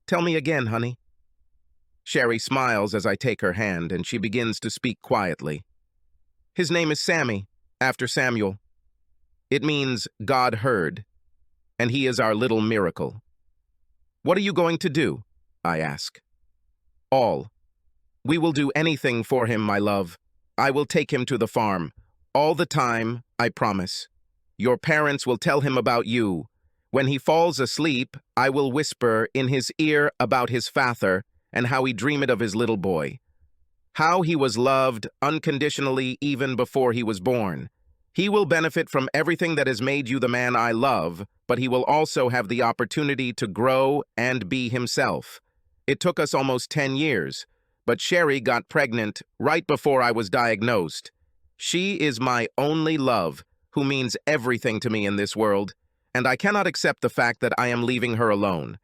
Tell me again, honey. Sherry smiles as I take her hand, and she begins to speak quietly. His name is Sammy, after Samuel. It means God heard, and he is our little miracle. What are you going to do? I ask. All. We will do anything for him, my love. I will take him to the farm. All the time, I promise. Your parents will tell him about you. When he falls asleep, I will whisper in his ear about his father and how he dreamed of his little boy. How he was loved unconditionally even before he was born. He will benefit from everything that has made you the man I love, but he will also have the opportunity to grow and be himself. It took us almost 10 years, but Sherry got pregnant right before I was diagnosed. She is my only love, who means everything to me in this world, and I cannot accept the fact that I am leaving her alone.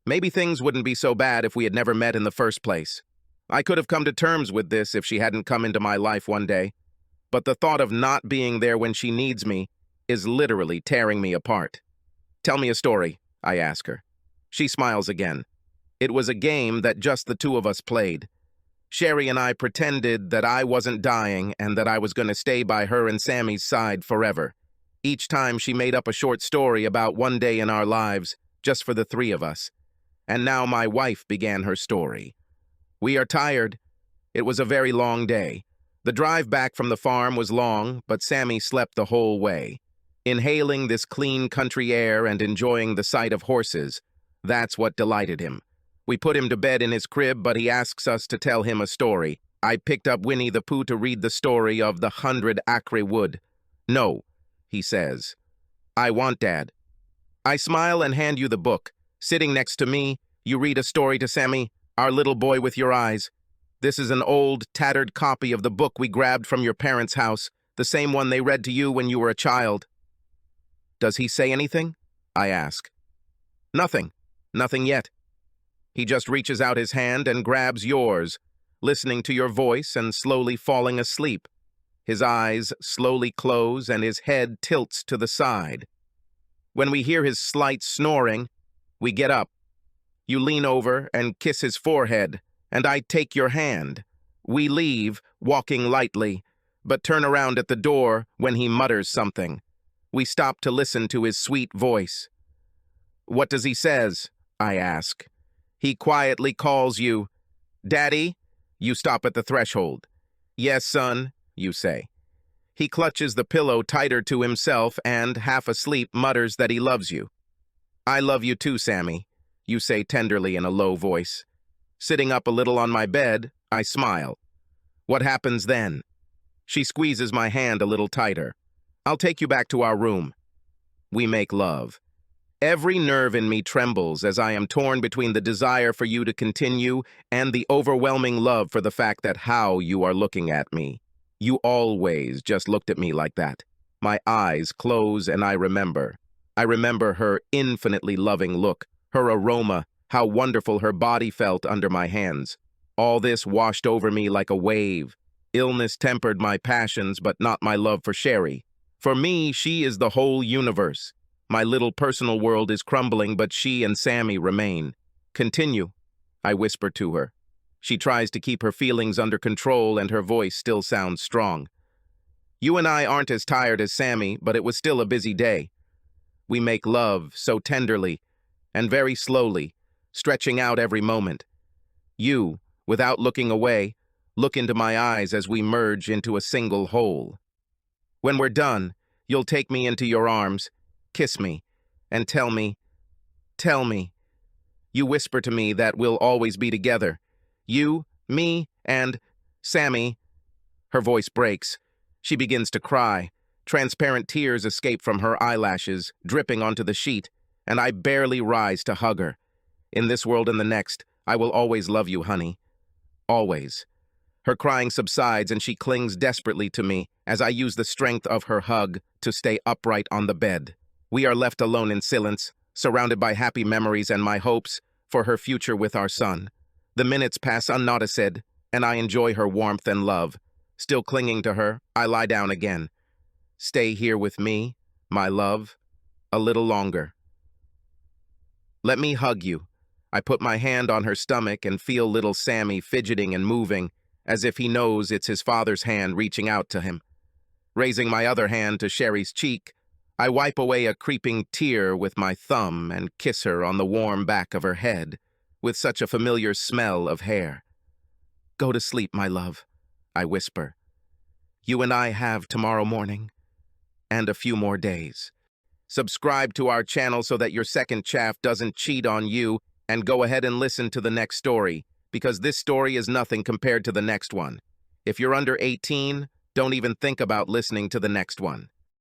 Maybe things wouldn't be so bad if we had never met in the first place. I could have come to terms with this if she hadn't come into my life one day, but the thought of not being there when she needs me is literally tearing me apart. Tell me a story, I ask her. She smiles again. It was a game that just the two of us played. Sherry and I pretended that I wasn't dying and that I was going to stay by her and Sammy's side forever. Each time she made up a short story about one day in our lives, just for the three of us. And now my wife began her story. We are tired. It was a very long day. The drive back from the farm was long, but Sammy slept the whole way. Inhaling this clean country air and enjoying the sight of horses, that's what delighted him. We put him to bed in his crib, but he asks us to tell him a story. I picked up Winnie the Pooh to read the story of the 100 Acre Wood. No, he says. I want, Dad. I smile and hand you the book. Sitting next to me, you read a story to Sammy, our little boy with your eyes. This is an old, tattered copy of the book we grabbed from your parents' house, the same one they read to you when you were a child. Does he say anything? I ask. Nothing. Nothing yet. He just reaches out his hand and grabs yours, listening to your voice and slowly falling asleep. His eyes slowly close and his head tilts to the side. When we hear his slight snoring, we get up. You lean over and kiss his forehead, and I take your hand. We leave, walking lightly, but turn around at the door when he mutters something. We stop to listen to his sweet voice. What does he says? I ask. He quietly calls you, Daddy? You stop at the threshold. Yes, son, you say. He clutches the pillow tighter to himself and, half asleep, mutters that he loves you. I love you too, Sammy, you say tenderly in a low voice. Sitting up a little on my bed, I smile. What happens then? She squeezes my hand a little tighter. I'll take you back to our room. We make love. Every nerve in me trembles as I am torn between the desire for you to continue and the overwhelming love for the fact that how you are looking at me. You always just looked at me like that. My eyes close and I remember. I remember her infinitely loving look, her aroma, how wonderful her body felt under my hands. All this washed over me like a wave. Illness tempered my passions, but not my love for Sherry. For me, she is the whole universe. My little personal world is crumbling, but she and Sammy remain. Continue, I whisper to her. She tries to keep her feelings under control and her voice still sounds strong. You and I aren't as tired as Sammy, but it was still a busy day. We make love so tenderly and very slowly, stretching out every moment. You, without looking away, look into my eyes as we merge into a single whole. When we're done, you'll take me into your arms, kiss me, and tell me. You whisper to me that we'll always be together. You, me, and Sammy. Her voice breaks. She begins to cry. Transparent tears escape from her eyelashes, dripping onto the sheet, and I barely rise to hug her. In this world and the next, I will always love you, honey. Always. Her crying subsides and she clings desperately to me as I use the strength of her hug to stay upright on the bed. We are left alone in silence, surrounded by happy memories and my hopes for her future with our son. The minutes pass unnoticed, and I enjoy her warmth and love. Still clinging to her, I lie down again. Stay here with me, my love, a little longer. Let me hug you. I put my hand on her stomach and feel little Sammy fidgeting and moving, as if he knows it's his father's hand reaching out to him. Raising my other hand to Sherry's cheek, I wipe away a creeping tear with my thumb and kiss her on the warm back of her head, with such a familiar smell of hair. "Go to sleep, my love," I whisper. "You and I have tomorrow morning, and a few more days." Subscribe to our channel so that your second chaff doesn't cheat on you, and go ahead and listen to the next story, because this story is nothing compared to the next one. If you're under 18, don't even think about listening to the next one.